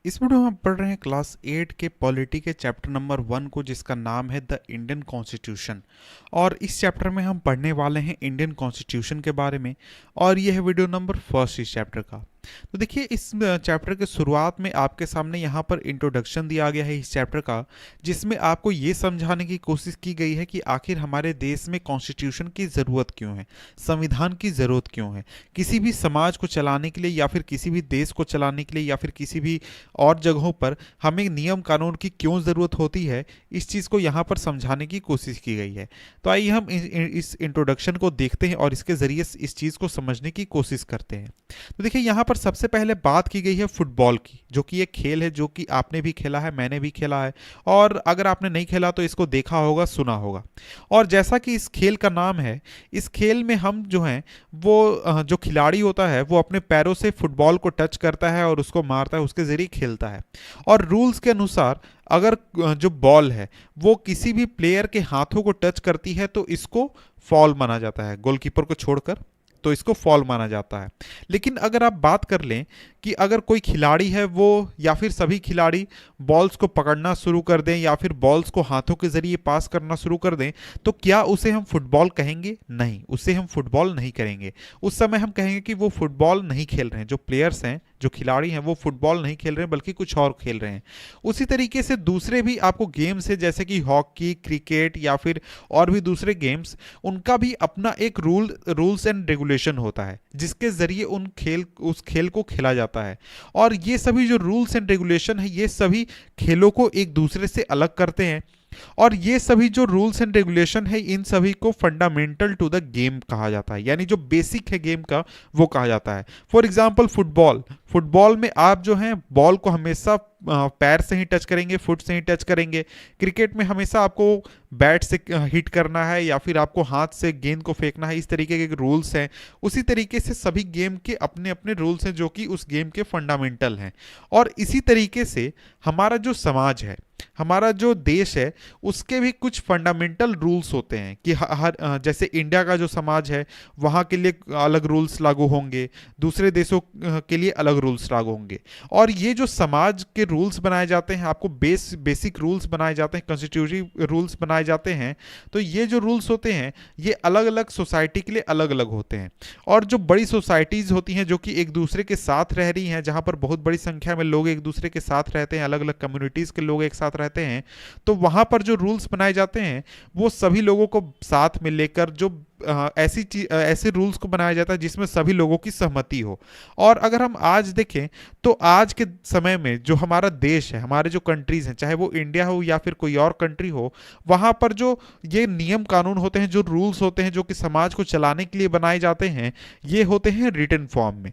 इस वीडियो में हम पढ़ रहे हैं क्लास 8 के पॉलिटी के चैप्टर नंबर 1 को, जिसका नाम है द इंडियन कॉन्स्टिट्यूशन। और इस चैप्टर में हम पढ़ने वाले हैं इंडियन कॉन्स्टिट्यूशन के बारे में। और यह है वीडियो नंबर फर्स्ट इस चैप्टर का। तो देखिए, इस चैप्टर के शुरुआत में आपके सामने यहाँ पर इंट्रोडक्शन दिया गया है इस चैप्टर का, जिसमें आपको ये समझाने की कोशिश की गई है कि आखिर हमारे देश में कॉन्स्टिट्यूशन की ज़रूरत क्यों है, संविधान की ज़रूरत क्यों है। किसी भी समाज को चलाने के लिए या फिर किसी भी देश को चलाने के लिए या फिर किसी भी और जगहों पर हमें नियम कानून की क्यों ज़रूरत होती है, इस चीज़ को यहाँ पर समझाने की कोशिश की गई है। तो आइए हम इस इंट्रोडक्शन को देखते हैं और इसके ज़रिए इस चीज़ को समझने की कोशिश करते हैं। तो देखिए, यहाँ पर सबसे पहले बात की गई है फुटबॉल की, जो कि एक खेल है जो कि आपने भी खेला है, मैंने भी खेला है, और अगर आपने नहीं खेला तो इसको देखा होगा, सुना होगा। और जैसा कि इस खेल का नाम है, इस खेल में हम जो हैं वो जो खिलाड़ी होता है वो अपने पैरों से फुटबॉल को टच करता है और उसको मारता है, उसके ज़रिए खेलता है। और रूल्स के अनुसार अगर जो बॉल है वो किसी भी प्लेयर के हाथों को टच करती है तो इसको फॉल माना जाता है, गोलकीपर को छोड़कर, तो इसको फॉल माना जाता है। लेकिन अगर आप बात कर लें कि अगर कोई खिलाड़ी है वो या फिर सभी खिलाड़ी बॉल्स को पकड़ना शुरू कर दें या फिर बॉल्स को हाथों के जरिए पास करना शुरू कर दें, तो क्या उसे हम फुटबॉल कहेंगे? नहीं, उसे हम फुटबॉल नहीं करेंगे। उस समय हम कहेंगे कि वो फुटबॉल नहीं खेल रहे हैं, जो प्लेयर्स हैं, जो खिलाड़ी हैं, वो फुटबॉल नहीं खेल रहे हैं बल्कि कुछ और खेल रहे हैं। उसी तरीके से दूसरे भी आपको गेम्स है, जैसे कि हॉकी, क्रिकेट या फिर और भी दूसरे गेम्स, उनका भी अपना एक रूल्स एंड रेगुलेशन होता है, जिसके जरिए उस खेल को खेला जाता है। और ये सभी जो रूल्स एंड रेगुलेशन है, ये सभी खेलों को एक दूसरे से अलग करते हैं। और ये सभी जो रूल्स एंड रेगुलेशन है, इन सभी को फंडामेंटल टू द गेम कहा जाता है, यानी जो बेसिक है गेम का, वो कहा जाता है। फॉर एग्जांपल फुटबॉल में आप जो है बॉल को हमेशा पैर से ही टच करेंगे, फुट से ही टच करेंगे। क्रिकेट में हमेशा आपको बैट से हिट करना है या फिर आपको हाथ से गेंद को फेंकना है, इस तरीके के रूल्स हैं। उसी तरीके से सभी गेम के अपने अपने रूल्स हैं, जो कि उस गेम के फंडामेंटल हैं। और इसी तरीके से हमारा जो समाज है, हमारा जो देश है, उसके भी कुछ फंडामेंटल रूल्स होते हैं कि हर जैसे इंडिया का जो समाज है, वहाँ के लिए अलग रूल्स लागू होंगे, दूसरे देशों के लिए अलग रूल्स लागू होंगे। और ये जो समाज के रूल्स बनाए जाते हैं, आपको बेसिक रूल्स बनाए जाते हैं, कॉन्स्टिट्यूटिव रूल्स बनाए जाते हैं। तो ये जो रूल्स होते हैं, ये अलग अलग सोसाइटी के लिए अलग अलग होते हैं। और जो बड़ी सोसाइटीज़ होती हैं, जो कि एक दूसरे के साथ रह रही हैं, जहाँ पर बहुत बड़ी संख्या में लोग एक दूसरे के साथ रहते हैं, अलग अलग कम्युनिटीज़ के लोग एक साथ रहते हैं, तो वहाँ पर जो रूल्स बनाए जाते हैं, वो सभी लोगों को साथ में लेकर जो ऐसे रूल्स को बनाया जाता है जिसमें सभी लोगों की सहमति हो। और अगर हम आज देखें, तो आज के समय में जो हमारा देश है, हमारे जो कंट्रीज हैं, चाहे वो इंडिया हो या फिर कोई और कंट्री हो, वहाँ पर जो ये नियम कानून होते हैं, जो रूल्स होते हैं, जो कि समाज को चलाने के लिए बनाए जाते हैं, ये होते हैं रिटन फॉर्म में।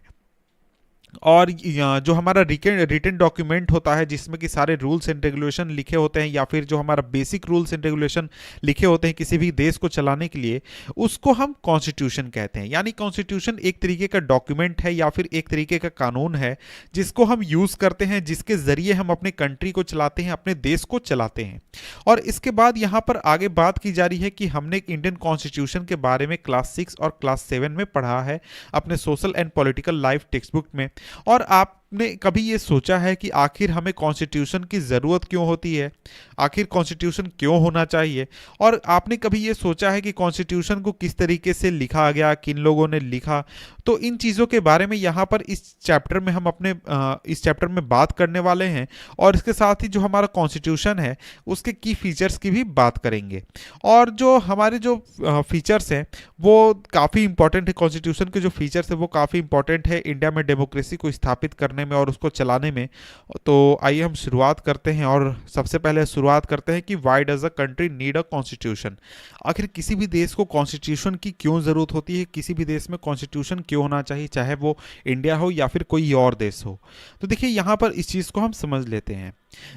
और जो हमारा रिटन डॉक्यूमेंट होता है, जिसमें कि सारे रूल्स एंड रेगुलेशन लिखे होते हैं, या फिर जो हमारा बेसिक रूल्स एंड रेगुलेशन लिखे होते हैं किसी भी देश को चलाने के लिए, उसको हम कॉन्स्टिट्यूशन कहते हैं। यानी कॉन्स्टिट्यूशन एक तरीके का डॉक्यूमेंट है या फिर एक तरीके का कानून है, जिसको हम यूज़ करते हैं, जिसके ज़रिए हम अपने कंट्री को चलाते हैं, अपने देश को चलाते हैं। और इसके बाद यहाँ पर आगे बात की जा रही है कि हमने इंडियन कॉन्स्टिट्यूशन के बारे में क्लास 6 और क्लास 7 में पढ़ा है अपने social and political life text book में। और आपने कभी ये सोचा है कि आखिर हमें कॉन्स्टिट्यूशन की ज़रूरत क्यों होती है, आखिर कॉन्स्टिट्यूशन क्यों होना चाहिए? और आपने कभी ये सोचा है कि कॉन्स्टिट्यूशन को किस तरीके से लिखा गया, किन लोगों ने लिखा? तो इन चीज़ों के बारे में यहाँ पर इस चैप्टर में हम इस चैप्टर में बात करने वाले हैं। और इसके साथ ही जो हमारा कॉन्स्टिट्यूशन है, उसके की फीचर्स की भी बात करेंगे। और जो हमारे जो फीचर्स हैं, वो काफ़ी इंपॉर्टेंट है। कॉन्स्टिट्यूशन के जो फीचर्स है वो काफ़ी इंपॉर्टेंट है इंडिया में डेमोक्रेसी को स्थापित करने में और उसको चलाने में। तो आइए हम शुरुआत करते हैं। और सबसे पहले शुरुआत करते हैं कि why does a country need a constitution. आखिर किसी भी देश को कॉन्स्टिट्यूशन की क्यों ज़रूरत होती है, किसी भी देश में कॉन्स्टिट्यूशन क्यों होना चाहिए, चाहे वो इंडिया हो या फिर कोई और देश हो। तो देखिए, यहाँ पर इस चीज़ को हम समझ लेते हैं।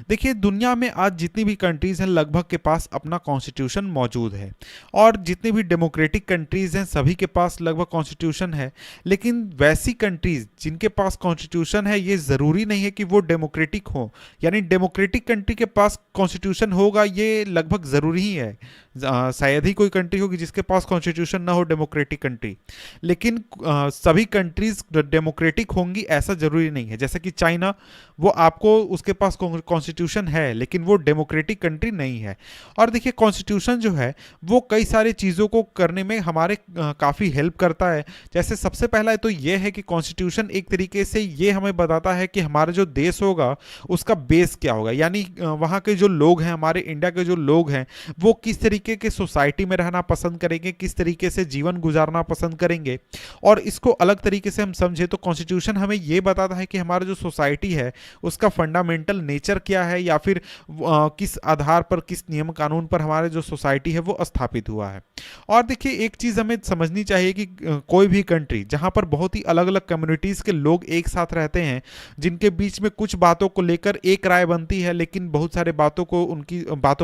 देखिए, दुनिया में आज जितनी भी कंट्रीज़ हैं, लगभग के पास अपना कॉन्स्टिट्यूशन मौजूद है। और जितनी भी डेमोक्रेटिक कंट्रीज़ हैं, सभी के पास लगभग कॉन्स्टिट्यूशन है। लेकिन वैसी कंट्रीज़ जिनके पास कॉन्स्टिट्यूशन है, ये ज़रूरी नहीं है कि वो डेमोक्रेटिक हो। यानी डेमोक्रेटिक कंट्री के पास कॉन्स्टिट्यूशन होगा, ये लगभग ज़रूरी ही है। शायद ही कोई कंट्री होगी जिसके पास कॉन्स्टिट्यूशन ना हो, डेमोक्रेटिक कंट्री। लेकिन सभी कंट्रीज डेमोक्रेटिक होंगी ऐसा जरूरी नहीं है। जैसे कि चाइना, वो आपको उसके पास कॉन्स्टिट्यूशन है लेकिन वो डेमोक्रेटिक कंट्री नहीं है। और देखिए कॉन्स्टिट्यूशन जो है वो कई सारी चीज़ों को करने में हमारे काफ़ी हेल्प करता है। जैसे सबसे पहला तो ये है कि कॉन्स्टिट्यूशन एक तरीके से ये हमें बताता है कि हमारा जो देश होगा उसका बेस क्या होगा, यानी वहाँ के जो लोग हैं, हमारे इंडिया के जो लोग हैं, वो किस तरीके के सोसाइटी में रहना पसंद करेंगे, किस तरीके से जीवन गुजारना पसंद करेंगे। और इसको अलग तरीके से हम समझे तो कॉन्स्टिट्यूशन हमें ये बताता है कि हमारा जो सोसाइटी है उसका फंडामेंटल नेचर क्या है, या फिर किस आधार पर, किस नियम कानून पर हमारे जो सोसाइटी है वो स्थापित हुआ है। और देखिए एक चीज़ हमें समझनी चाहिए कि कोई भी कंट्री जहाँ पर बहुत ही अलग अलग कम्युनिटीज़ के लोग एक साथ रहते हैं, जिनके बीच में कुछ बातों को लेकर एक राय बनती है लेकिन बहुत सारे बातों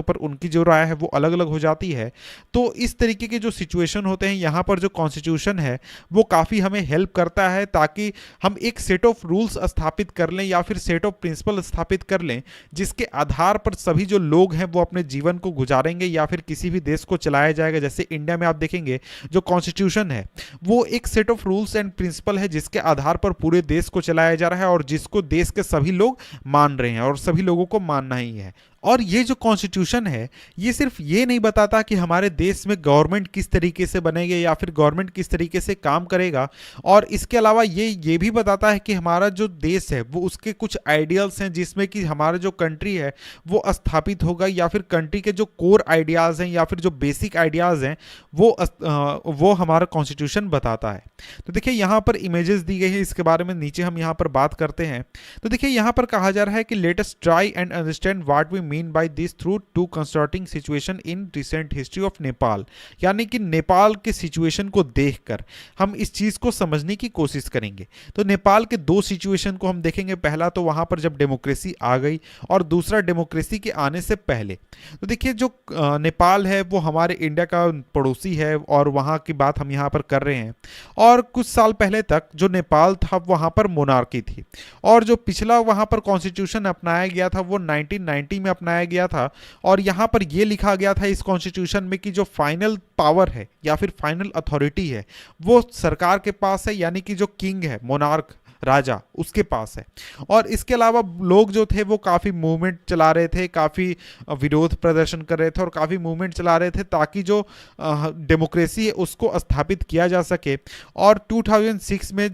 पर उनकी जो राय है वो अलग अलग हो जाती है, तो इस तरीके के जो सिचुएशन होते हैं यहाँ पर जो कॉन्स्टिट्यूशन है वो काफ़ी हमें हेल्प करता है, ताकि हम एक सेट ऑफ रूल्स स्थापित कर लें या फिर सेट ऑफ प्रिंसिपल स्थापित कर लें जिसके आधार पर सभी जो लोग हैं वो अपने जीवन को गुजारेंगे या फिर किसी भी देश को चलाया जाएगा। जैसे इंडिया में आप देखेंगे जो कॉन्स्टिट्यूशन है वो एक set of rules and principle है जिसके आधार पर पूरे देश को चलाया जा रहा है और जिसको देश के सभी लोग मान रहे हैं और सभी लोगों को मानना ही है। और ये जो कॉन्स्टिट्यूशन है ये सिर्फ ये नहीं बताता कि हमारे देश में गवर्नमेंट किस तरीके से बनेगी या फिर गवर्नमेंट किस तरीके से काम करेगा, और इसके अलावा ये भी बताता है कि हमारा जो देश है वो उसके कुछ आइडियल्स हैं जिसमें कि हमारा जो कंट्री है वो स्थापित होगा, या फिर कंट्री के जो कोर आइडियाज़ हैं या फिर जो बेसिक आइडियाज़ हैं वो हमारा कॉन्स्टिट्यूशन बताता है। तो देखिए यहाँ पर इमेजेस दी गई है, इसके बारे में नीचे हम यहाँ पर बात करते हैं। तो देखिए यहाँ पर कहा जा रहा है कि let us try and understand what we mean by this through two constructing situation in recent history of Nepal. यानी कि नेपाल के सिचुएशन को देखकर हम इस चीज़ को समझने की कोशिश करेंगे। तो नेपाल के दो सिचुएशन को हम देखेंगे। पहला तो वहाँ पर जब डेमोक्रेसी आ गई और दूसरा डेमोक्रेसी के आने से पहले। तो देखिए जो नेपाल है वो हमारे इंडिया का पड़ोसी है और वहाँ की बात हम यहाँ पर कर रहे हैं। और कुछ साल पहले तक जो नेपाल था वहाँ पर मोनार्की थी, और जो पिछला वहाँ पर कॉन्स्टिट्यूशन अपनाया गया था वो 1990 में अपनाया गया था। और यहाँ पर ये लिखा गया था इस कॉन्स्टिट्यूशन में कि जो फाइनल पावर है या फिर फाइनल अथॉरिटी है वो सरकार के पास है, यानी कि जो किंग है, मोनार्क, राजा, उसके पास है। और इसके अलावा लोग जो थे वो काफ़ी मूवमेंट चला रहे थे, काफ़ी विरोध प्रदर्शन कर रहे थे और काफ़ी मूवमेंट चला रहे थे ताकि जो डेमोक्रेसी है उसको स्थापित किया जा सके। और 2006 में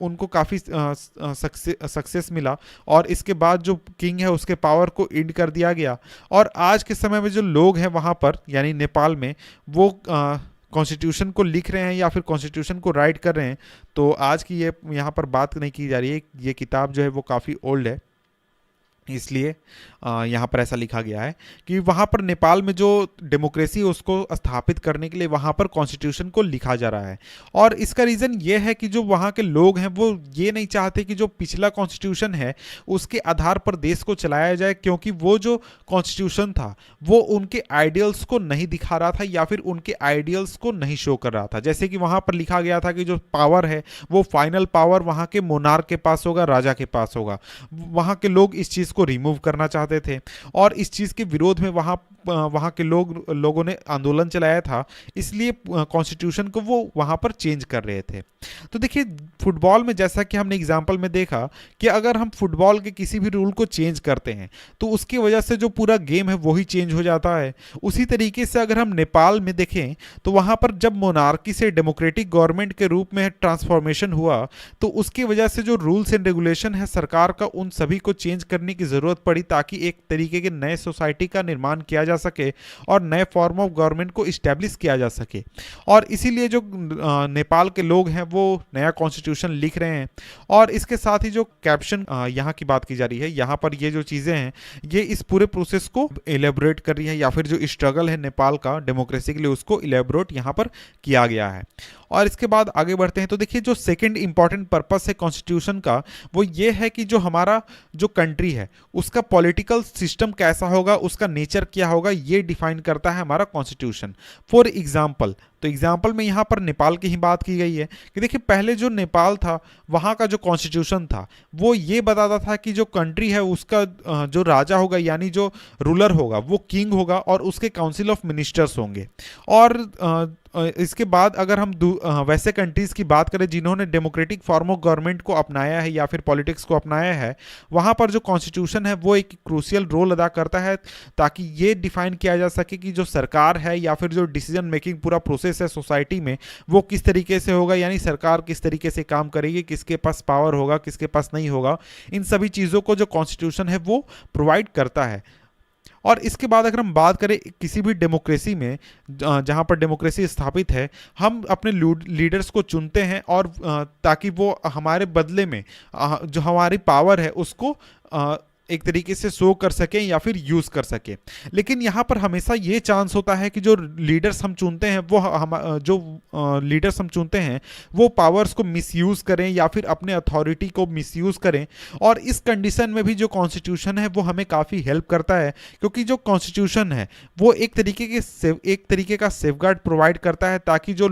उनको काफ़ी सक्सेस मिला और इसके बाद जो किंग है उसके पावर को एंड कर दिया गया। और आज के समय में जो लोग हैं वहाँ पर यानी नेपाल में वो कॉन्स्टिट्यूशन को लिख रहे हैं या फिर कॉन्स्टिट्यूशन को राइट कर रहे हैं। तो आज की ये यहाँ पर बात नहीं की जा रही है, ये किताब जो है वो काफ़ी ओल्ड है, इसलिए यहाँ पर ऐसा लिखा गया है कि वहाँ पर नेपाल में जो डेमोक्रेसी है उसको स्थापित करने के लिए वहाँ पर कॉन्स्टिट्यूशन को लिखा जा रहा है। और इसका रीज़न ये है कि जो वहाँ के लोग हैं वो ये नहीं चाहते कि जो पिछला कॉन्स्टिट्यूशन है उसके आधार पर देश को चलाया जाए, क्योंकि वो जो कॉन्स्टिट्यूशन था वो उनके आइडियल्स को नहीं दिखा रहा था या फिर उनके आइडियल्स को नहीं शो कर रहा था। जैसे कि वहाँ पर लिखा गया था कि जो पावर है वो फाइनल पावर वहाँ के मोनार्क के पास होगा, राजा के पास होगा। वहाँ के लोग इस चीज़ को रिमूव करना चाहते थे और इस चीज़ के विरोध में वहाँ के लोगों ने आंदोलन चलाया था, इसलिए कॉन्स्टिट्यूशन को वो वहाँ पर चेंज कर रहे थे। तो देखिए फुटबॉल में जैसा कि हमने एग्जांपल में देखा कि अगर हम फुटबॉल के किसी भी रूल को चेंज करते हैं तो उसकी वजह से जो पूरा गेम है वही चेंज हो जाता है। उसी तरीके से अगर हम नेपाल में देखें तो वहाँ पर जब मोनार्की से डेमोक्रेटिक गवर्नमेंट के रूप में ट्रांसफॉर्मेशन हुआ तो उसकी वजह से जो रूल्स एंड रेगुलेशन है सरकार का उन सभी को चेंज करने की ज़रूरत पड़ी, ताकि एक तरीके के नए सोसाइटी का निर्माण किया जा सके और नए फॉर्म ऑफ गवर्नमेंट को इस्टेब्लिश किया जा सके। और इसीलिए जो नेपाल के लोग हैं वो नया कॉन्स्टिट्यूशन लिख रहे हैं। और इसके साथ ही जो कैप्शन यहाँ की बात की जा रही है, यहाँ पर ये जो चीज़ें हैं ये इस पूरे प्रोसेस को एलेबोरेट कर रही है, या फिर जो स्ट्रगल है नेपाल का डेमोक्रेसी के लिए उसको एलेबोरेट यहाँ पर किया गया है। और इसके बाद आगे बढ़ते हैं तो देखिए जो सेकंड इंपॉर्टेंट पर्पस है कॉन्स्टिट्यूशन का वो ये है कि जो हमारा जो कंट्री है उसका पॉलिटिकल सिस्टम कैसा होगा, उसका नेचर क्या होगा, ये डिफाइन करता है हमारा कॉन्स्टिट्यूशन। फॉर एग्जांपल तो एग्जाम्पल में यहाँ पर नेपाल की ही बात की गई है कि देखिए पहले जो नेपाल था वहाँ का जो कॉन्स्टिट्यूशन था वो ये बताता था कि जो कंट्री है उसका जो राजा होगा यानी जो रूलर होगा वो किंग होगा और उसके काउंसिल ऑफ मिनिस्टर्स होंगे। और इसके बाद अगर हम वैसे कंट्रीज़ की बात करें जिन्होंने डेमोक्रेटिक फॉर्म ऑफ गवर्नमेंट को अपनाया है या फिर पॉलिटिक्स को अपनाया है, वहाँ पर जो कॉन्स्टिट्यूशन है वो एक क्रूशियल रोल अदा करता है ताकि ये डिफाइन किया जा सके कि जो सरकार है या फिर जो डिसीजन मेकिंग पूरा प्रोसेस है सोसाइटी में वो किस तरीके से होगा, यानी सरकार किस तरीके से काम करेगी, किसके पास पावर होगा, किसके पास नहीं होगा। इन सभी चीज़ों को जो कॉन्स्टिट्यूशन है वो प्रोवाइड करता है। और इसके बाद अगर हम बात करें किसी भी डेमोक्रेसी में जहाँ पर डेमोक्रेसी स्थापित है, हम अपने लीडर्स को चुनते हैं और ताकि वो हमारे बदले में जो हमारी पावर है उसको एक तरीके से शो कर सकें या फिर यूज़ कर सकें। लेकिन यहाँ पर हमेशा ये चांस होता है कि जो लीडर्स हम चुनते हैं वो पावर्स को मिसयूज़ करें या फिर अपने अथॉरिटी को मिसयूज़ करें। और इस कंडीशन में भी जो कॉन्स्टिट्यूशन है वो हमें काफ़ी हेल्प करता है, क्योंकि जो कॉन्स्टिट्यूशन है वो एक तरीके का सेफगार्ड प्रोवाइड करता है ताकि जो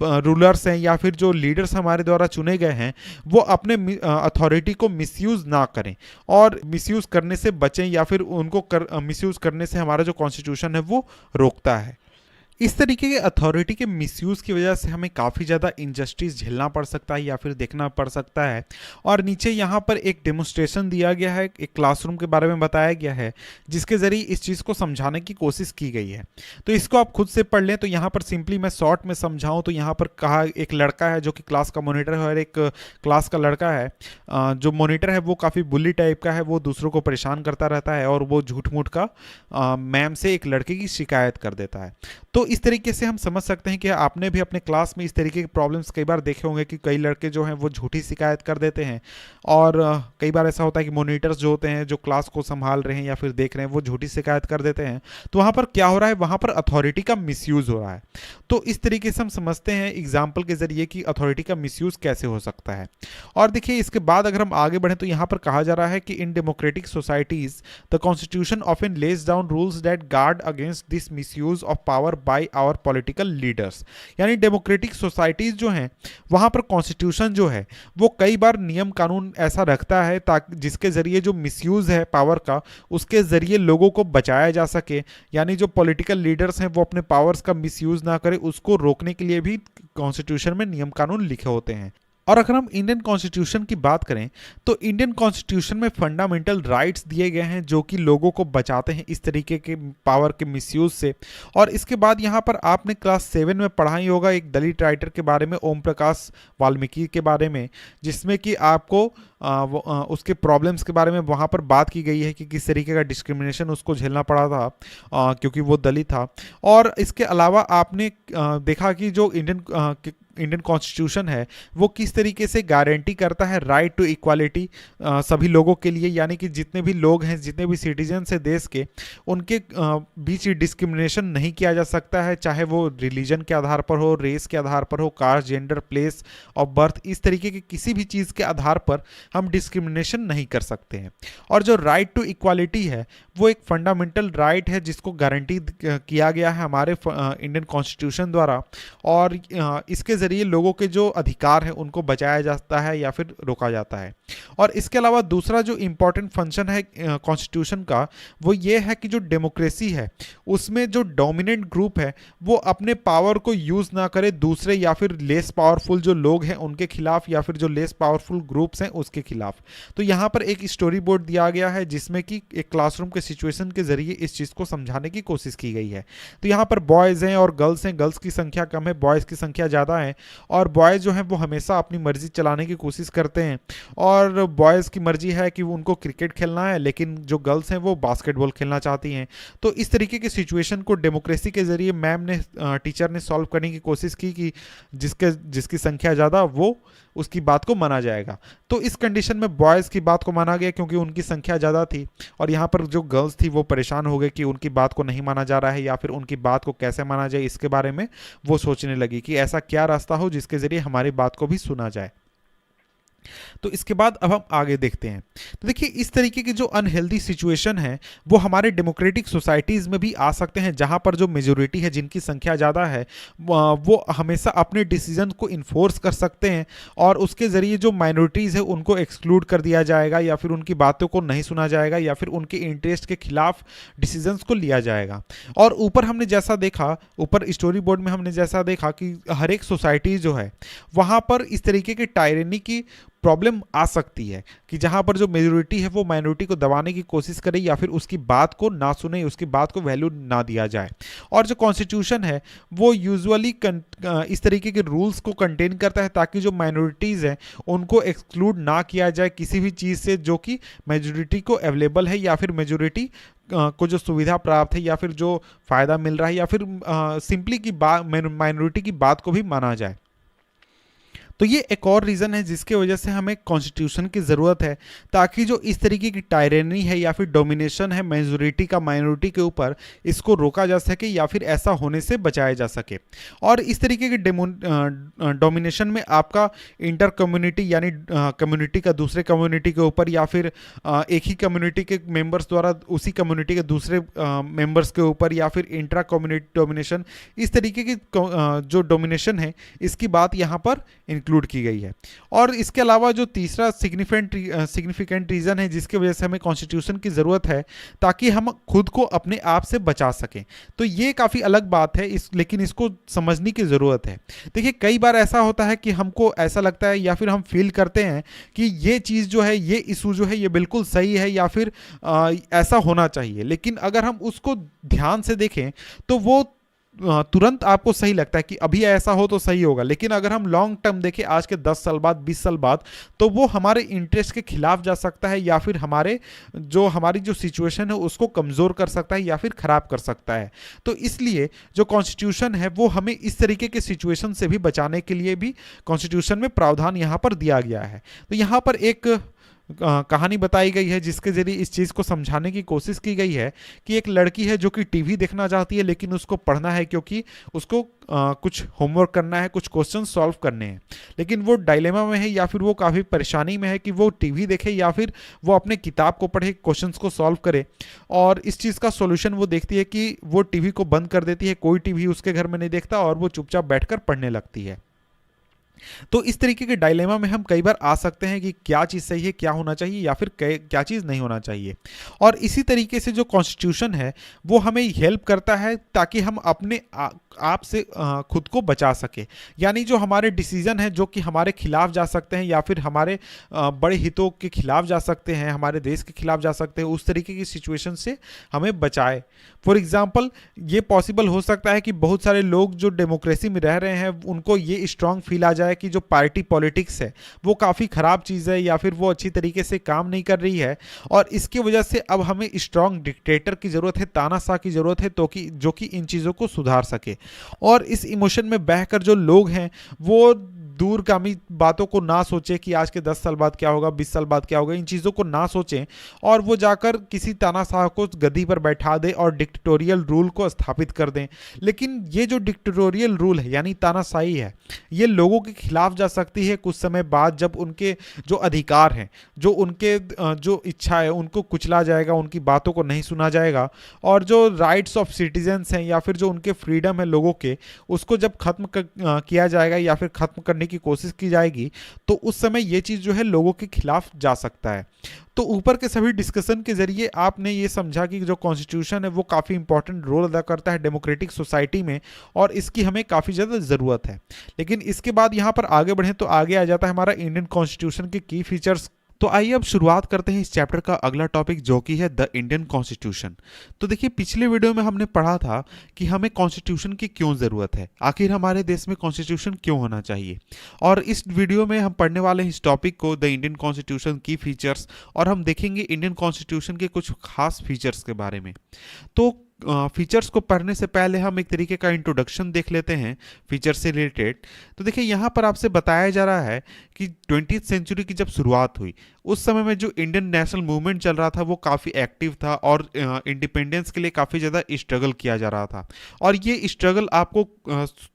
रूलर्स हैं या फिर जो लीडर्स हमारे द्वारा चुने गए हैं वो अपने अथॉरिटी को मिसयूज़ ना करें और मिसयूज़ करने से बचें या फिर उनको मिसयूज़ करने से हमारा जो कॉन्स्टिट्यूशन है वो रोकता है। इस तरीके के अथॉरिटी के मिसयूज़ की वजह से हमें काफ़ी ज़्यादा इनजस्टिस झेलना पड़ सकता है या फिर देखना पड़ सकता है। और नीचे यहाँ पर एक डेमोन्स्ट्रेशन दिया गया है, एक क्लासरूम के बारे में बताया गया है जिसके ज़रिए इस चीज़ को समझाने की कोशिश की गई है। तो इसको आप खुद से पढ़ लें। तो यहाँ पर सिंपली मैं शॉर्ट में समझाऊँ तो यहाँ पर कहा एक लड़का है जो कि क्लास का मोनीटर है और एक क्लास का लड़का है। जो मोनीटर है वो काफ़ी बुली टाइप का है, वो दूसरों को परेशान करता रहता है और वो झूठ मूठ का मैम से एक लड़के की शिकायत कर देता है। तो इस तरीके से हम समझ सकते हैं कि आपने भी अपने क्लास में इस तरीके के प्रॉब्लम्स कई बार देखे होंगे कि कई लड़के जो हैं वो झूठी शिकायत कर देते हैं। और कई बार ऐसा होता है कि मॉनिटर्स जो होते हैं जो क्लास को संभाल रहे हैं या फिर देख रहे हैं वो झूठी शिकायत कर देते हैं। तो वहाँ पर क्या हो रहा है, वहाँ पर अथॉरिटी का मिसयूज़ हो रहा है। तो इस तरीके से हम समझते हैं एग्जाम्पल के जरिए कि अथॉरिटी का मिसयूज़ कैसे हो सकता है। और देखिए इसके बाद अगर हम आगे बढ़ें तो यहाँ पर कहा जा रहा है कि in democratic societies the constitution often lays down rules that guard against this misuse of power by our political leaders. यानी डेमोक्रेटिक सोसाइटीज जो हैं वहां पर कॉन्स्टिट्यूशन जो है वो कई बार नियम कानून ऐसा रखता है ताकि जिसके जरिए जो मिसयूज है पावर का उसके जरिए लोगों को बचाया जा सके। यानी जो पॉलिटिकल लीडर्स हैं वो अपने पावर्स का मिसयूज ना करें, उसको रोकने के लिए भी कॉन्स्टिट्यूशन में नियम कानून लिखे होते हैं। और अगर हम इंडियन कॉन्स्टिट्यूशन की बात करें तो इंडियन कॉन्स्टिट्यूशन में फंडामेंटल राइट्स दिए गए हैं जो कि लोगों को बचाते हैं इस तरीके के पावर के मिसयूज से। और इसके बाद यहाँ पर आपने क्लास 7 में पढ़ा ही होगा एक दलित राइटर के बारे में, ओम प्रकाश वाल्मीकि के बारे में, जिसमें कि आपको उसके प्रॉब्लम्स के बारे में वहाँ पर बात की गई है कि किस तरीके का डिस्क्रिमिनेशन उसको झेलना पड़ा था क्योंकि वो दलित था। और इसके अलावा आपने देखा कि जो इंडियन कॉन्स्टिट्यूशन है वो किस तरीके से गारंटी करता है राइट टू इक्वालिटी सभी लोगों के लिए। यानी कि जितने भी लोग हैं, जितने भी सिटीजन्स हैं देश के, उनके बीच डिस्क्रिमिनेशन नहीं किया जा सकता है, चाहे वो रिलीजन के आधार पर हो, रेस के आधार पर हो, caste, gender, place of birth, इस तरीके की किसी भी चीज़ के आधार पर हम डिस्क्रिमिनेशन नहीं कर सकते हैं। और जो राइट टू इक्वालिटी है वो एक फंडामेंटल राइट है जिसको गारंटी किया गया है हमारे इंडियन कॉन्स्टिट्यूशन द्वारा। और इसके जरिए लोगों के जो अधिकार हैं उनको बचाया जाता है या फिर रोका जाता है। और इसके अलावा दूसरा जो इम्पोर्टेंट फंक्शन है कॉन्स्टिट्यूशन का वो ये है कि जो डेमोक्रेसी है उसमें जो डोमिनेंट ग्रुप है वो अपने पावर को यूज़ ना करे दूसरे या फिर लेस पावरफुल जो लोग हैं उनके खिलाफ या फिर जो लेस पावरफुल ग्रुप्स हैं उसके खिलाफ। तो यहाँ पर एक स्टोरी बोर्ड दिया गया है जिसमें कि एक क्लासरूम के सिचुएशन के जरिए इस चीज़ को समझाने की कोशिश की गई है। तो यहाँ पर बॉयज़ हैं और गर्ल्स हैं, गर्ल्स की संख्या कम है, बॉयज़ की संख्या ज़्यादा है। और बॉयज़ जो हैं वो हमेशा अपनी मर्जी चलाने की कोशिश करते हैं और बॉयज़ की मर्जी है कि उनको क्रिकेट खेलना है, लेकिन जो गर्ल्स हैं वो बास्केटबॉल खेलना चाहती हैं। तो इस तरीके की सिचुएशन को डेमोक्रेसी के जरिए टीचर ने सॉल्व करने की कोशिश की कि जिसकी संख्या ज़्यादा वो उसकी बात को माना जाएगा। तो इस कंडीशन में बॉयज़ की बात को माना गया क्योंकि उनकी संख्या ज़्यादा थी। और यहाँ पर जो गर्ल्स थी वो परेशान हो गई कि उनकी बात को नहीं माना जा रहा है या फिर उनकी बात को कैसे माना जाए, इसके बारे में वो सोचने लगी कि ऐसा क्या रास्ता हो जिसके ज़रिए हमारी बात को भी सुना जाए। तो इसके बाद अब हम आगे देखते हैं। तो देखिए इस तरीके की जो अनहेल्दी सिचुएशन है वो हमारे डेमोक्रेटिक सोसाइटीज़ में भी आ सकते हैं, जहां पर जो मेजोरिटी है, जिनकी संख्या ज़्यादा है, वो हमेशा अपने डिसीजन को इन्फोर्स कर सकते हैं और उसके ज़रिए जो माइनॉरिटीज़ है उनको एक्सक्लूड कर दिया जाएगा या फिर उनकी बातों को नहीं सुना जाएगा या फिर उनके इंटरेस्ट के खिलाफ डिसीजंस को लिया जाएगा। और ऊपर हमने जैसा देखा, ऊपर स्टोरी बोर्ड में हमने जैसा देखा कि हर एक सोसाइटी जो है वहाँ पर इस तरीके की टायरनी की प्रॉब्लम आ सकती है कि जहां पर जो मेजोरिटी है वो माइनॉरिटी को दबाने की कोशिश करे या फिर उसकी बात को ना सुने, उसकी बात को वैल्यू ना दिया जाए। और जो कॉन्स्टिट्यूशन है वो यूजुअली इस तरीके के रूल्स को कंटेन करता है ताकि जो माइनॉरिटीज़ हैं उनको एक्सक्लूड ना किया जाए किसी भी चीज़ से जो कि मेजोरिटी को अवेलेबल है या फिर मेजोरिटी को जो सुविधा प्राप्त है या फिर जो फ़ायदा मिल रहा है या फिर सिंपली की बात माइनॉरिटी की बात को भी माना जाए। तो ये एक और रीज़न है जिसके वजह से हमें कॉन्स्टिट्यूशन की ज़रूरत है, ताकि जो इस तरीके की टायरेनी है या फिर डोमिनेशन है मेजोरिटी का माइनॉरिटी के ऊपर, इसको रोका जा सके या फिर ऐसा होने से बचाया जा सके। और इस तरीके के डोमिनेशन में आपका इंटर कम्युनिटी यानी कम्युनिटी का दूसरे कम्युनिटी के ऊपर या फिर एक ही कम्युनिटी के मेंबर्स द्वारा उसी कम्युनिटी के दूसरे मेंबर्स के ऊपर या फिर इंट्रा कम्युनिटी डोमिनेशन, इस तरीके की जो डोमिनेशन है इसकी बात यहाँ पर इंक्लूड की गई है। और इसके अलावा जो तीसरा सिग्निफिकेंट रीज़न है जिसकी वजह से हमें कॉन्स्टिट्यूशन की ज़रूरत है ताकि हम खुद को अपने आप से बचा सकें, तो ये काफ़ी अलग बात है लेकिन इसको समझने की ज़रूरत है। देखिए कई बार ऐसा होता है कि हमको ऐसा लगता है या फिर हम फील करते हैं कि ये चीज़ जो है, ये इशू जो है ये बिल्कुल सही है या फिर ऐसा होना चाहिए, लेकिन अगर हम उसको ध्यान से देखें तो वो तुरंत आपको सही लगता है कि अभी ऐसा हो तो सही होगा, लेकिन अगर हम लॉन्ग टर्म देखें आज के 10 साल बाद, 20 साल बाद, तो वो हमारे इंटरेस्ट के खिलाफ जा सकता है या फिर हमारी जो सिचुएशन है उसको कमज़ोर कर सकता है या फिर ख़राब कर सकता है। तो इसलिए जो कॉन्स्टिट्यूशन है वो हमें इस तरीके के सिचुएशन से भी बचाने के लिए भी कॉन्स्टिट्यूशन में प्रावधान यहाँ पर दिया गया है। तो यहाँ पर एक कहानी बताई गई है जिसके जरिए इस चीज़ को समझाने की कोशिश की गई है कि एक लड़की है जो कि टीवी देखना चाहती है लेकिन उसको पढ़ना है क्योंकि उसको कुछ होमवर्क करना है, कुछ क्वेश्चन सॉल्व करने हैं, लेकिन वो डायलेमा में है या फिर वो काफ़ी परेशानी में है कि वो टीवी देखे या फिर वो अपने किताब को पढ़े, क्वेश्चंस को सॉल्व करे। और इस चीज़ का सॉल्यूशन वो देखती है कि वो टीवी को बंद कर देती है, कोई टीवी उसके घर में नहीं देखता और वो चुपचाप बैठकर पढ़ने लगती है। तो इस तरीके के डायलेमा में हम कई बार आ सकते हैं कि क्या चीज़ सही है, क्या होना चाहिए या फिर क्या चीज़ नहीं होना चाहिए। और इसी तरीके से जो कॉन्स्टिट्यूशन है वो हमें हेल्प करता है ताकि हम अपने आप से खुद को बचा सके, यानी जो हमारे डिसीजन है जो कि हमारे खिलाफ जा सकते हैं या फिर हमारे बड़े हितों के खिलाफ जा सकते हैं, हमारे देश के खिलाफ जा सकते हैं, उस तरीके की सिचुएशन से हमें बचाए। फॉर एग्जाम्पल ये पॉसिबल हो सकता है कि बहुत सारे लोग जो डेमोक्रेसी में रह रहे हैं उनको ये स्ट्रांग फील आ जाए कि जो पार्टी पॉलिटिक्स है वो काफ़ी ख़राब चीज़ है या फिर वो अच्छी तरीके से काम नहीं कर रही है, और इसकी वजह से अब हमें स्ट्रांग डिक्टेटर की ज़रूरत है, तानाशाह की ज़रूरत है, तो कि जो कि इन चीज़ों को सुधार सके। और इस इमोशन में बहकर जो लोग हैं वो दूरगामी बातों को ना सोचे कि आज के 10 साल बाद क्या होगा, 20 साल बाद क्या होगा, इन चीज़ों को ना सोचें और वो जाकर किसी तानाशाह को गद्दी पर बैठा दे और डिक्टेटोरियल रूल को स्थापित कर दें। लेकिन ये जो डिक्टेटोरियल रूल है यानी तानाशाही है, ये लोगों के खिलाफ जा सकती है कुछ समय बाद, जब उनके जो अधिकार हैं, जो उनके जो इच्छा है उनको कुचला जाएगा, उनकी बातों को नहीं सुना जाएगा, और जो राइट्स ऑफ सिटीजन्स हैं या फिर जो उनके फ्रीडम है लोगों के, उसको जब खत्म किया जाएगा या फिर खत्म करने की कोशिश की जाएगी, तो उस समय ये चीज़ जो है लोगों के खिलाफ जा सकता है। तो ऊपर के सभी डिस्कशन के जरिए आपने ये समझा कि जो कॉन्स्टिट्यूशन है वो काफ़ी इंपॉर्टेंट रोल अदा करता है डेमोक्रेटिक सोसाइटी में और इसकी हमें काफ़ी ज़्यादा ज़रूरत है। लेकिन इसके बाद यहाँ पर आगे बढ़ें तो आगे आ जाता है हमारा इंडियन कॉन्स्टिट्यूशन के की फीचर्स। तो आइए अब शुरुआत करते हैं इस चैप्टर का अगला टॉपिक जो कि है द इंडियन कॉन्स्टिट्यूशन। तो देखिए पिछले वीडियो में हमने पढ़ा था कि हमें कॉन्स्टिट्यूशन की क्यों ज़रूरत है, आखिर हमारे देश में कॉन्स्टिट्यूशन क्यों होना चाहिए, और इस वीडियो में हम पढ़ने वाले हैं इस टॉपिक को द इंडियन कॉन्स्टिट्यूशन की फीचर्स, और हम देखेंगे इंडियन कॉन्स्टिट्यूशन के कुछ खास फीचर्स के बारे में। तो फीचर्स को पढ़ने से पहले हम एक तरीके का इंट्रोडक्शन देख लेते हैं फीचर से रिलेटेड। तो देखिए यहाँ पर आपसे बताया जा रहा है कि 20th सेंचुरी की जब शुरुआत हुई उस समय में जो इंडियन नेशनल मूवमेंट चल रहा था वो काफ़ी एक्टिव था और इंडिपेंडेंस के लिए काफ़ी ज़्यादा स्ट्रगल किया जा रहा था। और ये स्ट्रगल आपको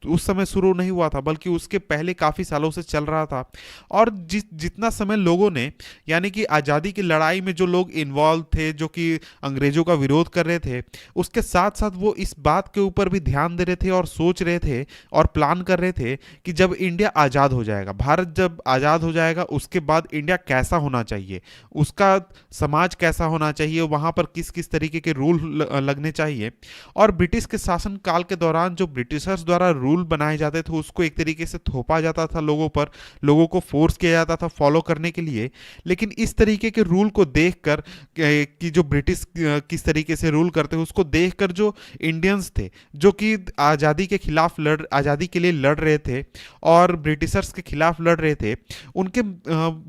उस समय शुरू नहीं हुआ था बल्कि उसके पहले काफ़ी सालों से चल रहा था। और जितना समय लोगों ने यानी कि आज़ादी की लड़ाई में जो लोग इन्वॉल्व थे, जो कि अंग्रेज़ों का विरोध कर रहे थे, उसके साथ साथ वो इस बात के ऊपर भी ध्यान दे रहे थे और सोच रहे थे और प्लान कर रहे थे कि जब इंडिया आज़ाद हो जाएगा, भारत जब आज़ाद हो जाएगा, उसके बाद इंडिया कैसा होना चाहिए, उसका समाज कैसा होना चाहिए, वहाँ पर किस किस तरीके के रूल लगने चाहिए। और ब्रिटिश के शासन काल के दौरान जो ब्रिटिशर्स द्वारा रूल बनाए जाते थे उसको एक तरीके से थोपा जाता था लोगों पर, लोगों को फोर्स किया जाता था फॉलो करने के लिए। लेकिन इस तरीके के रूल को देखकर कि जो ब्रिटिश किस तरीके से रूल करते हैं उसको देखकर जो इंडियंस थे जो कि आज़ादी के खिलाफ आज़ादी के लिए लड़ रहे थे और ब्रिटिशर्स के खिलाफ लड़ रहे थे, उनके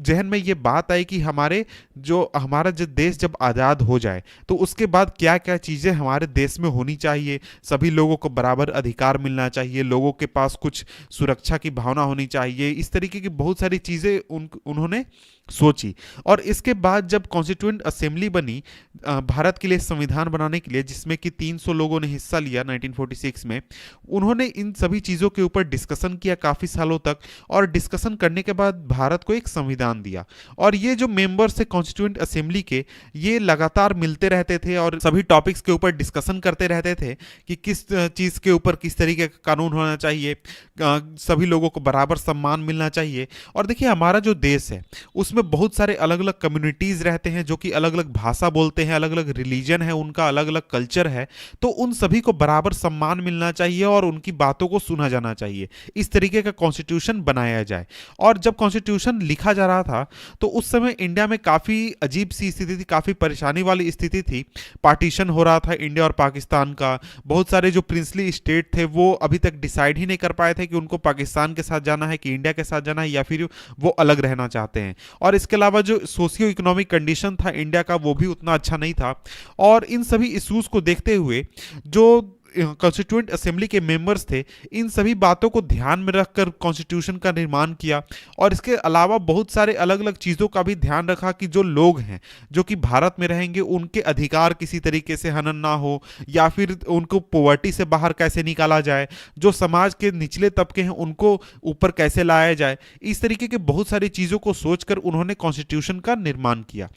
जहन में ये बात आई कि हमारा जो देश जब आज़ाद हो जाए तो उसके बाद क्या क्या चीज़ें हमारे देश में होनी चाहिए। सभी लोगों को बराबर अधिकार मिलना चाहिए, लोगों के पास कुछ सुरक्षा की भावना होनी चाहिए, इस तरीके की बहुत सारी चीज़ें उन्होंने सोची। और इसके बाद जब कॉन्स्टिट्यूएंट असेंबली बनी भारत के लिए संविधान बनाने के लिए, जिसमें कि 300 लोगों ने हिस्सा लिया 1946 में, उन्होंने इन सभी चीज़ों के ऊपर डिस्कशन किया काफ़ी सालों तक और डिस्कशन करने के बाद भारत को एक संविधान दिया। और ये जो मेंबर्स थे कॉन्स्टिट्यूएंट असेंबली के, ये लगातार मिलते रहते थे और सभी टॉपिक्स के ऊपर डिस्कशन करते रहते थे कि किस चीज़ के ऊपर किस तरीके का कानून होना चाहिए, सभी लोगों को बराबर सम्मान मिलना चाहिए। और देखिए हमारा जो देश है उसमें बहुत सारे अलग अलग कम्युनिटीज़ रहते हैं जो कि अलग अलग भाषा बोलते हैं, अलग अलग रिलीजन है उनका, अलग अलग कल्चर है, तो उन सभी को बराबर सम्मान मिलना चाहिए और उनकी बातों को सुना जाना चाहिए। इस तरीके का कॉन्स्टिट्यूशन बनाया जाए। और जब कॉन्स्टिट्यूशन लिखा जा रहा था तो उस समय इंडिया में काफ़ी अजीब सी स्थिति थी, काफ़ी परेशानी वाली स्थिति थी। पार्टीशन हो रहा था इंडिया और पाकिस्तान का। बहुत सारे जो प्रिंसली स्टेट थे वो अभी तक डिसाइड ही नहीं कर पाए थे कि उनको पाकिस्तान के साथ जाना है कि इंडिया के साथ जाना है या फिर वो अलग रहना चाहते हैं। और इसके अलावा जो सोशियो इकोनॉमिक कंडीशन था इंडिया का वो भी उतना अच्छा नहीं था। और इन सभी इश्यूज को देखते हुए जो कॉन्स्टिट्यूएंट असेंबली के मेंबर्स थे, इन सभी बातों को ध्यान में रखकर कॉन्स्टिट्यूशन का निर्माण किया। और इसके अलावा बहुत सारे अलग अलग चीज़ों का भी ध्यान रखा कि जो लोग हैं जो कि भारत में रहेंगे उनके अधिकार किसी तरीके से हनन ना हो या फिर उनको पॉवर्टी से बाहर कैसे निकाला जाए, जो समाज के निचले तबके हैं उनको ऊपर कैसे लाया जाए। इस तरीके के बहुत सारी चीज़ों को सोचकर उन्होंने कॉन्स्टिट्यूशन का निर्माण किया।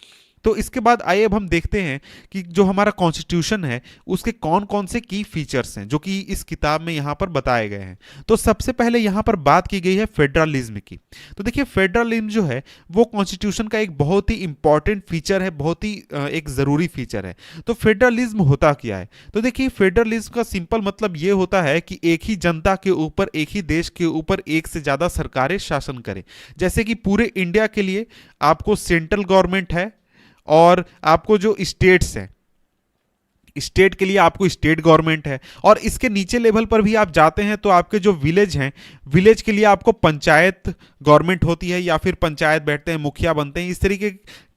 तो इसके बाद आइए अब हम देखते हैं कि जो हमारा कॉन्स्टिट्यूशन है उसके कौन कौन से की फीचर्स हैं जो कि इस किताब में यहाँ पर बताए गए हैं। तो सबसे पहले यहाँ पर बात की गई है फेडरलिज्म की। तो देखिए फेडरलिज्म जो है वो कॉन्स्टिट्यूशन का एक बहुत ही इंपॉर्टेंट फीचर है, बहुत ही एक ज़रूरी फीचर है। तो फेडरलिज्म होता क्या है? तो देखिए फेडरलिज्म का सिंपल मतलब ये होता है कि एक ही जनता के ऊपर, एक ही देश के ऊपर एक से ज़्यादा सरकारें शासन करें। जैसे कि पूरे इंडिया के लिए आपको सेंट्रल गवर्नमेंट है और आपको जो स्टेट्स हैं, स्टेट के लिए आपको स्टेट गवर्नमेंट है, और इसके नीचे लेवल पर भी आप जाते हैं तो आपके जो विलेज हैं, विलेज के लिए आपको पंचायत गवर्नमेंट होती है या फिर पंचायत बैठते हैं, मुखिया बनते हैं। इस तरीके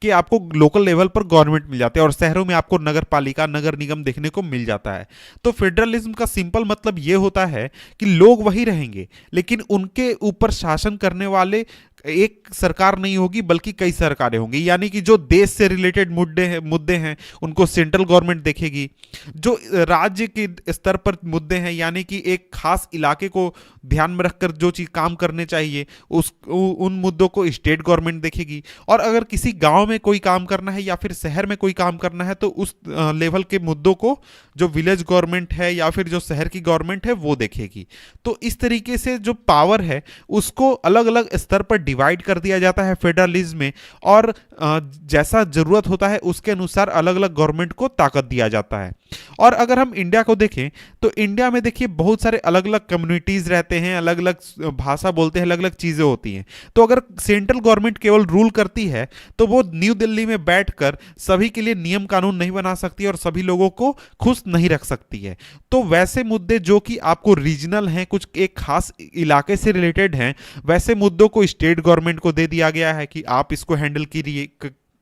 कि आपको लोकल लेवल पर गवर्नमेंट मिल जाते हैं और शहरों में आपको नगर पालिका, नगर निगम देखने को मिल जाता है। तो फेडरलिज्म का सिंपल मतलब ये होता है कि लोग वही रहेंगे लेकिन उनके ऊपर शासन करने वाले एक सरकार नहीं होगी बल्कि कई सरकारें होंगी। यानी कि जो देश से रिलेटेड मुद्दे हैं उनको सेंट्रल गवर्नमेंट देखेगी। जो राज्य के स्तर पर मुद्दे हैं यानी कि एक खास इलाके को ध्यान में रखकर जो चीज काम करने चाहिए उन मुद्दों को स्टेट गवर्नमेंट देखेगी। और अगर किसी गांव में कोई काम करना है या फिर शहर में कोई काम करना है तो उस लेवल के मुद्दों को जो विलेज गवर्नमेंट है या फिर जो शहर की गवर्नमेंट है वो देखेगी। तो इस तरीके से जो पावर है उसको अलग अलग स्तर पर डिवाइड कर दिया जाता है फेडरलिज्म में, और जैसा जरूरत होता है उसके अनुसार अलग अलग गवर्नमेंट को ताकत दिया जाता है। और अगर हम इंडिया को देखें तो इंडिया में देखिए बहुत सारे अलग अलग कम्युनिटीज रहते हैं, अलग अलग भाषा बोलते हैं, अलग अलग चीजें होती हैं। तो अगर सेंट्रल गवर्नमेंट केवल रूल करती है तो वो न्यू दिल्ली में बैठकर सभी के लिए नियम कानून नहीं बना सकती और सभी लोगों को खुश नहीं रख सकती है। तो वैसे मुद्दे जो कि आपको रीजनल हैं, कुछ एक खास इलाके से रिलेटेड हैं, वैसे मुद्दों को स्टेट गवर्नमेंट को दे दिया गया है कि आप इसको हैंडल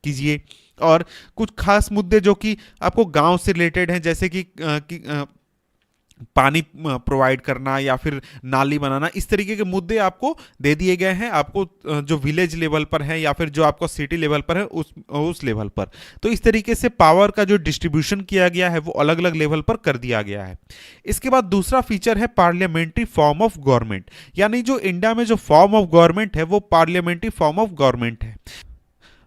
कीजिए। और कुछ खास मुद्दे जो कि आपको गांव से रिलेटेड हैं, जैसे कि पानी प्रोवाइड करना या फिर नाली बनाना, इस तरीके के मुद्दे आपको दे दिए गए हैं, आपको जो विलेज लेवल पर है या फिर जो आपको सिटी लेवल पर है उस लेवल पर। तो इस तरीके से पावर का जो डिस्ट्रीब्यूशन किया गया है वो अलग अलग लेवल पर कर दिया गया है। इसके बाद दूसरा फीचर है पार्लियामेंट्री फॉर्म ऑफ गवर्नमेंट, यानी जो इंडिया में जो फॉर्म ऑफ गवर्नमेंट है वो पार्लियामेंट्री फॉर्म ऑफ गवर्नमेंट है।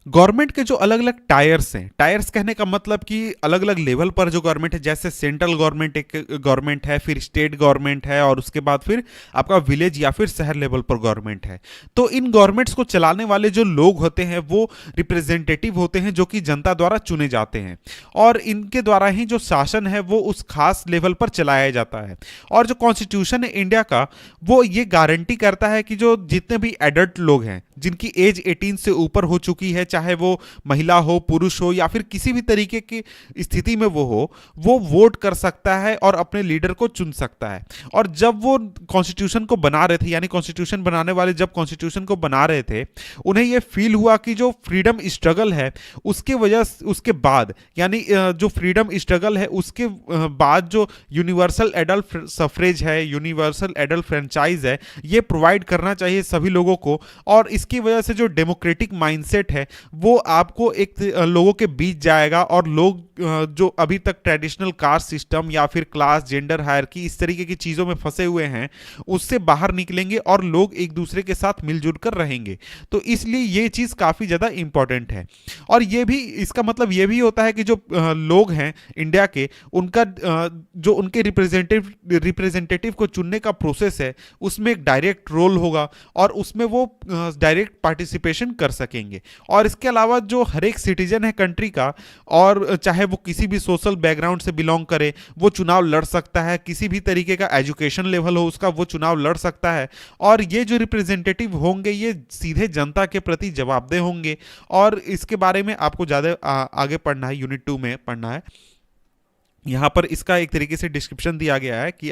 गवर्नमेंट के जो अलग अलग टायर्स हैं, टायर्स कहने का मतलब कि अलग अलग लेवल पर जो गवर्नमेंट है, जैसे सेंट्रल गवर्नमेंट एक गवर्नमेंट है, फिर स्टेट गवर्नमेंट है, और उसके बाद फिर आपका विलेज या फिर शहर लेवल पर गवर्नमेंट है। तो इन गवर्नमेंट्स को चलाने वाले जो लोग होते हैं वो रिप्रेजेंटेटिव होते हैं, जो कि जनता द्वारा चुने जाते हैं, और इनके द्वारा ही जो शासन है वो उस खास लेवल पर चलाया जाता है। और जो कॉन्स्टिट्यूशन है इंडिया का, वो ये गारंटी करता है कि जो जितने भी एडल्ट लोग हैं जिनकी एज 18 से ऊपर हो चुकी है, चाहे वो महिला हो, पुरुष हो, या फिर किसी भी तरीके की स्थिति में वो वोट कर सकता है और अपने लीडर को चुन सकता है। और जब वो कॉन्स्टिट्यूशन को बना रहे थे, यानी कॉन्स्टिट्यूशन बनाने वाले जब कॉन्स्टिट्यूशन को बना रहे थे, उन्हें ये फील हुआ कि जो फ्रीडम स्ट्रगल है उसके बाद, यानी जो फ्रीडम स्ट्रगल है उसके बाद जो यूनिवर्सल एडल्ट सफरेज है, यूनिवर्सल एडल्ट फ्रेंचाइज है, ये प्रोवाइड करना चाहिए सभी लोगों को। और इसकी वजह से जो डेमोक्रेटिक माइंडसेट है वो आपको एक लोगों के बीच जाएगा, और लोग जो अभी तक ट्रेडिशनल कास्ट सिस्टम या फिर क्लास, जेंडर हायरार्की, इस तरीके की चीज़ों में फंसे हुए हैं, उससे बाहर निकलेंगे और लोग एक दूसरे के साथ मिलजुल कर रहेंगे। तो इसलिए ये चीज़ काफ़ी ज़्यादा इंपॉर्टेंट है। और ये भी, इसका मतलब ये भी होता है कि जो लोग हैं इंडिया के, उनका जो उनके रिप्रेजेंटेटिव को चुनने का प्रोसेस है उसमें एक डायरेक्ट रोल होगा, और उसमें वो डायरेक्ट पार्टिसिपेशन कर सकेंगे। और इसके अलावा जो हर एक सिटीजन है कंट्री का, और चाहे वो किसी भी सोशल बैकग्राउंड से बिलोंग करे, वो चुनाव लड़ सकता है, किसी भी तरीके का एजुकेशन लेवल हो उसका, वो चुनाव लड़ सकता है। और ये जो रिप्रेजेंटेटिव होंगे ये सीधे जनता के प्रति जवाबदेह होंगे। और इसके बारे में आपको ज़्यादा आगे पढ़ना है, यूनिट 2 में पढ़ना है। यहाँ पर इसका एक तरीके से डिस्क्रिप्शन दिया गया है कि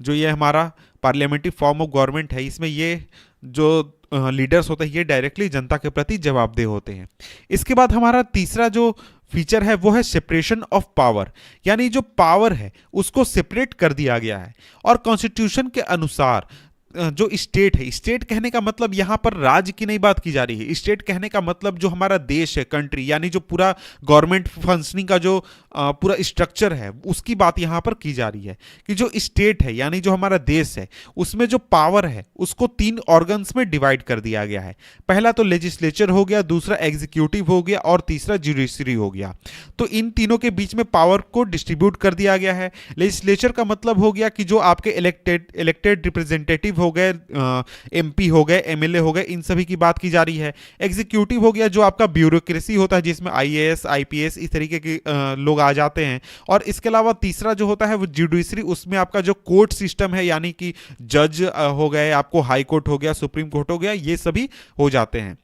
जो ये हमारा पार्लियामेंट्री फॉर्म ऑफ गवर्नमेंट है, इसमें ये जो लीडर्स होते हैं ये डायरेक्टली जनता के प्रति जवाबदेह होते हैं। इसके बाद हमारा तीसरा जो फीचर है वो है सेपरेशन ऑफ पावर, यानी जो पावर है उसको सेपरेट कर दिया गया है। और कॉन्स्टिट्यूशन के अनुसार जो स्टेट है, स्टेट कहने का मतलब यहाँ पर राज्य की नहीं बात की जा रही है, स्टेट कहने का मतलब जो हमारा देश है, कंट्री, यानी जो पूरा गवर्नमेंट फंक्शनिंग का जो पूरा स्ट्रक्चर है उसकी बात यहाँ पर की जा रही है। कि जो स्टेट है यानी जो हमारा देश है उसमें जो पावर है उसको 3 ऑर्गन्स में डिवाइड कर दिया गया है। पहला तो लेजिस्लेचर हो गया, दूसरा एग्जीक्यूटिव हो गया, और तीसरा जुडिशरी हो गया। तो इन तीनों के बीच में पावर को डिस्ट्रीब्यूट कर दिया गया है। लेजिस्लेचर का मतलब हो गया कि जो आपके इलेक्टेड रिप्रेजेंटेटिव हो गए, एमपी हो गए, एमएलए हो गए, इन सभी की बात की जा रही है। एग्जीक्यूटिव हो गया जो आपका ब्यूरोक्रेसी होता है, जिसमें आईएएस, आईपीएस इस तरीके के लोग आ जाते हैं। और इसके अलावा तीसरा जो होता है वो जुडिशरी, उसमें आपका जो कोर्ट सिस्टम है, यानी कि जज हो गए, आपको हाई कोर्ट हो गया, सुप्रीम कोर्ट हो गया, ये सभी हो जाते हैं।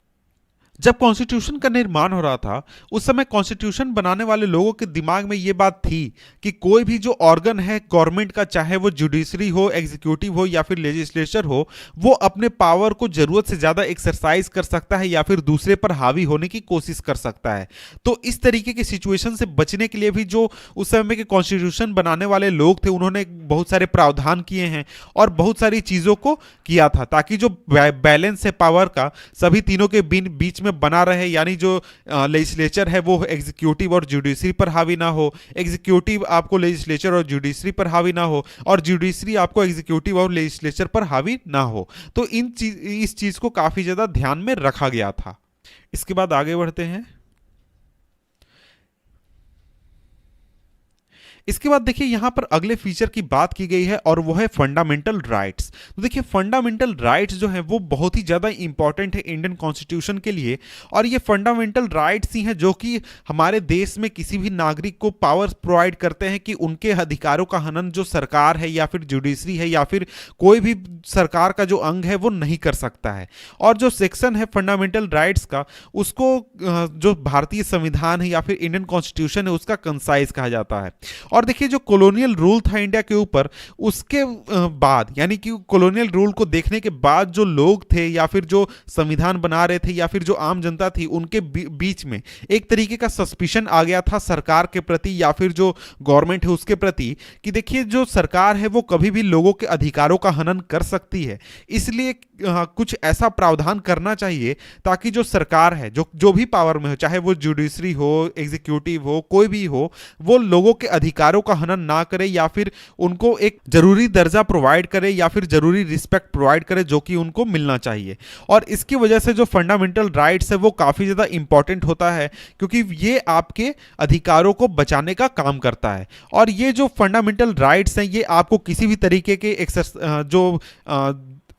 जब कॉन्स्टिट्यूशन का निर्माण हो रहा था उस समय कॉन्स्टिट्यूशन बनाने वाले लोगों के दिमाग में ये बात थी कि कोई भी जो ऑर्गन है गवर्नमेंट का, चाहे वो जुडिशरी हो, एग्जीक्यूटिव हो या फिर लेजिस्लेचर हो, वो अपने पावर को जरूरत से ज्यादा एक्सरसाइज कर सकता है या फिर दूसरे पर हावी होने की कोशिश कर सकता है। तो इस तरीके की सिचुएशन से बचने के लिए भी जो उस समय के कॉन्स्टिट्यूशन बनाने वाले लोग थे उन्होंने बहुत सारे प्रावधान किए हैं और बहुत सारी चीजों को किया था, ताकि जो बैलेंस है पावर का सभी तीनों के बीच में बना रहे। यानी जो लेजिस्लेचर है वो एग्जीक्यूटिव और जुडिशरी पर हावी ना हो, एग्जीक्यूटिव आपको लेजिस्लेचर और जुडिशरी पर हावी ना हो, और जुडिशरी आपको एग्जीक्यूटिव और लेजिस्लेचर पर हावी ना हो। तो इस चीज को काफी ज्यादा ध्यान में रखा गया था। इसके बाद आगे बढ़ते हैं। इसके बाद देखिए यहां पर अगले फीचर की बात की गई है और वो है फंडामेंटल राइट्स। तो देखिए फंडामेंटल राइट्स जो है वो बहुत ही ज़्यादा इंपॉर्टेंट है इंडियन कॉन्स्टिट्यूशन के लिए। और ये फंडामेंटल राइट्स ही हैं जो कि हमारे देश में किसी भी नागरिक को पावर प्रोवाइड करते हैं कि उनके अधिकारों का हनन जो सरकार है या फिर जुडिशरी है या फिर कोई भी सरकार का जो अंग है वो नहीं कर सकता है। और जो सेक्शन है फंडामेंटल राइट्स का, उसको जो भारतीय संविधान है या फिर इंडियन कॉन्स्टिट्यूशन है उसका कंसाइज कहा जाता है। और देखिए जो कॉलोनियल रूल था इंडिया के ऊपर, उसके बाद यानी कि कॉलोनियल रूल को देखने के बाद जो लोग थे या फिर जो संविधान बना रहे थे या फिर जो आम जनता थी, उनके बीच में एक तरीके का सस्पिशन आ गया था सरकार के प्रति या फिर जो गवर्नमेंट है उसके प्रति, कि देखिए जो सरकार है वो कभी भी लोगों के अधिकारों का हनन कर सकती है। इसलिए कुछ ऐसा प्रावधान करना चाहिए ताकि जो सरकार है, जो जो भी पावर में हो, चाहे वो जुडिशरी हो, एग्जीक्यूटिव हो, कोई भी हो, वो लोगों के अधिकारों का हनन ना करे या फिर उनको एक जरूरी दर्जा प्रोवाइड करे या फिर जरूरी रिस्पेक्ट प्रोवाइड करे जो कि उनको मिलना चाहिए। और इसकी वजह से जो फंडामेंटल राइट्स है वो काफ़ी ज़्यादा इंपॉर्टेंट होता है, क्योंकि ये आपके अधिकारों को बचाने का काम करता है। और ये जो फंडामेंटल राइट्स हैं ये आपको किसी भी तरीके के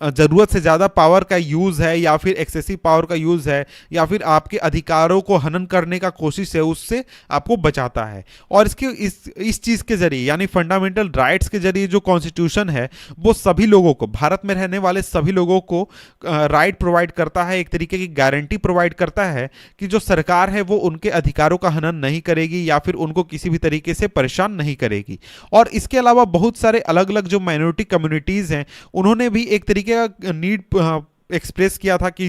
ज़रूरत से ज़्यादा पावर का यूज़ है या फिर एक्सेसिव पावर का यूज़ है या फिर आपके अधिकारों को हनन करने का कोशिश है, उससे आपको बचाता है। और इसके इस चीज़ के ज़रिए यानी फंडामेंटल राइट्स के ज़रिए जो कॉन्स्टिट्यूशन है वो सभी लोगों को, भारत में रहने वाले सभी लोगों को राइट प्रोवाइड करता है, एक तरीके की गारंटी प्रोवाइड करता है कि जो सरकार है वो उनके अधिकारों का हनन नहीं करेगी या फिर उनको किसी भी तरीके से परेशान नहीं करेगी। और इसके अलावा बहुत सारे अलग अलग जो माइनॉरिटी कम्युनिटीज़ हैं उन्होंने भी एक तरीके का नीड एक्सप्रेस किया था कि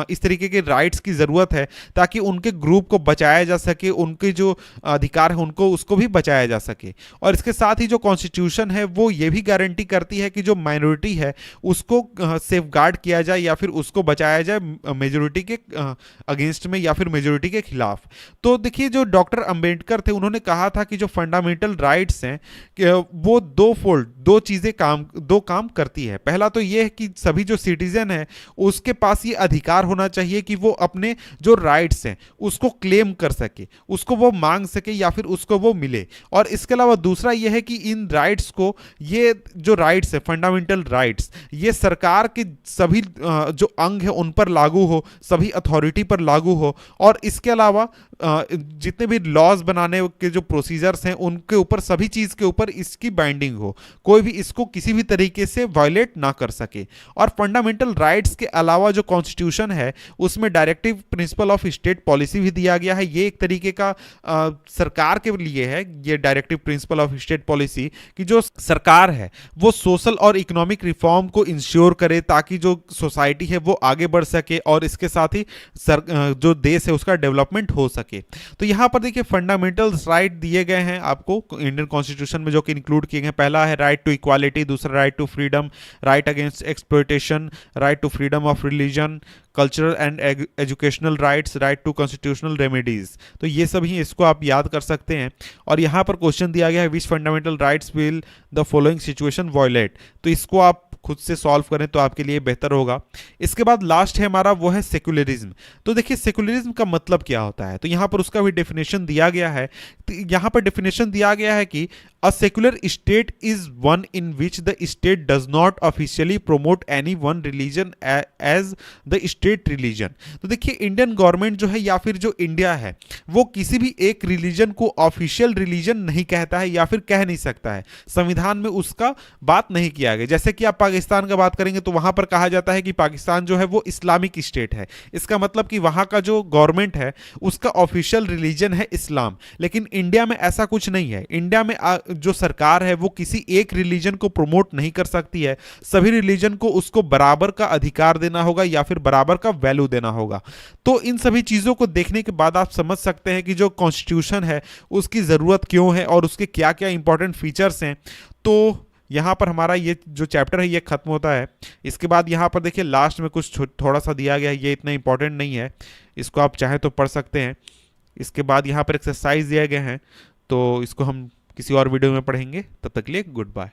इस तरीके के राइट्स की ज़रूरत है ताकि उनके ग्रुप को बचाया जा सके, उनके जो अधिकार है उनको उसको भी बचाया जा सके। और इसके साथ ही जो कॉन्स्टिट्यूशन है वो ये भी गारंटी करती है कि जो माइनॉरिटी है उसको सेफगार्ड किया जाए या फिर उसको बचाया जाए मेजोरिटी के अगेंस्ट में या फिर मेजोरिटी के खिलाफ। तो देखिए जो डॉक्टर अंबेडकर थे उन्होंने कहा था कि जो फंडामेंटल राइट्स हैं वो दो चीज़ें दो काम करती है। पहला तो ये है कि सभी जो सिटीजन है उसके पास ये अधिकार होना चाहिए कि वो अपने जो राइट्स हैं उसको क्लेम कर सके, उसको वो मांग सके या फिर उसको वो मिले। और इसके अलावा दूसरा ये है कि इन राइट्स को, ये जो राइट्स है फंडामेंटल राइट्स, ये सरकार के सभी जो अंग है उन पर लागू हो, सभी अथॉरिटी पर लागू हो। और इसके अलावा जितने भी लॉज बनाने के जो प्रोसीजर्स हैं उनके ऊपर, सभी चीज़ के ऊपर इसकी बाइंडिंग हो, कोई भी इसको किसी भी तरीके से वायलेट ना कर सके। और फंडामेंटल राइट्स के अलावा जो कॉन्स्टिट्यूशन है उसमें directive principle of state policy भी दिया गया है। ये एक तरीके का सरकार के लिए है, ये directive principle of state policy, कि जो सरकार है वो सोशल और इकोनॉमिक रिफॉर्म को इंश्योर करे ताकि जो सोसाइटी है वो आगे बढ़ सके और इसके साथ ही जो देश है उसका डेवलपमेंट हो सके। तो यहां पर देखिए फंडामेंटल राइट दिए गए हैं आपको इंडियन कॉन्स्टिट्यूशन में, जो कि इंक्लूड किए गए। पहला है राइट टू इक्वालिटी, दूसरा right to freedom, right against exploitation, right to freedom of religion, cultural and educational rights, right to constitutional remedies. तो ये सभी इसको आप याद कर सकते हैं। और यहाँ पर क्वेश्चन दिया गया है which fundamental rights will the following situation violate, तो इसको आप खुद से सॉल्व करें तो आपके लिए बेहतर होगा। इसके बाद लास्ट है हमारा वो है सेक्युलरिज्म। तो देखिए सेक्युलरिज्म का मतलब क्या होता है, तो यहाँ पर उसका भी डेफिनेशन दिया गया है। तो यहाँ पर डेफिनेशन दिया गया है कि a secular state is one in which the state does not officially promote any one religion as the state religion। तो देखिए इंडियन गवर्नमेंट जो है या फिर जो इंडिया है वो किसी भी एक रिलीजन को ऑफिशियल रिलीजन नहीं कहता है या फिर कह नहीं सकता है, संविधान में उसका बात नहीं किया गया। जैसे कि आप पाकिस्तान का बात करेंगे तो वहां पर कहा जाता है कि पाकिस्तान जो है वो इस्लामिक स्टेट है, इसका मतलब कि वहां का जो गवर्नमेंट है उसका ऑफिशियल रिलीजन है इस्लाम। लेकिन इंडिया में ऐसा कुछ नहीं है। इंडिया में जो सरकार है वो किसी एक रिलीजन को प्रमोट नहीं कर सकती है, सभी रिलीजन को उसको बराबर का अधिकार देना होगा या फिर बराबर का वैल्यू देना होगा। तो इन सभी चीज़ों को देखने के बाद आप समझ सकते हैं कि जो कॉन्स्टिट्यूशन है उसकी ज़रूरत क्यों है और उसके क्या क्या इंपॉर्टेंट फीचर्स हैं। तो यहाँ पर हमारा ये जो चैप्टर है ये खत्म होता है। इसके बाद यहाँ पर देखिए लास्ट में कुछ थोड़ा सा दिया गया है, ये इतना इंपॉर्टेंट नहीं है, इसको आप चाहे तो पढ़ सकते हैं। इसके बाद यहाँ पर एक्सरसाइज दिए गए हैं, तो इसको हम किसी और वीडियो में पढ़ेंगे। तब तक के लिए गुड बाय।